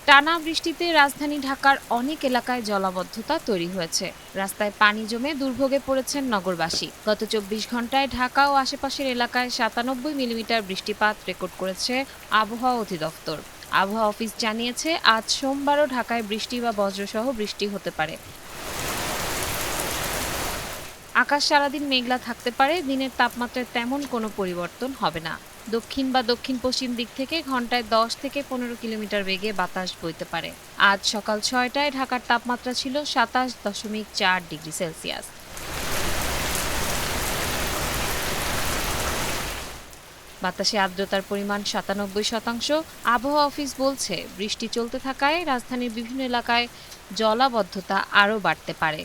টানা বৃষ্টিতে রাজধানী ঢাকার অনেক এলাকায় জলাবদ্ধতা তৈরি হয়েছে। রাস্তায় পানি জমে দুর্ভোগে পড়েছেন নগরবাসী। গত ২৪ ঘন্টায় ঢাকা ও আশেপাশের এলাকায় ৯৭ মিলিমিটার বৃষ্টিপাত রেকর্ড করেছে আবহাওয়া অধিদপ্তর। আবহাওয়া অফিস জানিয়েছে, আজ সোমবারও ঢাকায় বৃষ্টি বা বজ্রসহ বৃষ্টি হতে পারে। আকাশ সারাদিন মেঘলা থাকতে পারে, দিনের তাপমাত্রায় তেমন কোনো পরিবর্তন হবে না। দক্ষিণ বা দক্ষিণ পশ্চিম দিক থেকে ঘন্টায় ১০ থেকে ১৫ কিলোমিটার বেগে বাতাস বইতে পারে। আজ সকাল ৬টায় ঢাকার তাপমাত্রা ছিল ২৭.৪ ডিগ্রি সেলসিয়াস। বাতাসে আর্দ্রতার পরিমাণ ৯৭%। আবহাওয়া অফিস বলছে, বৃষ্টি চলতে থাকায় রাজধানীর বিভিন্ন এলাকায় জলাবদ্ধতা আরও বাড়তে পারে।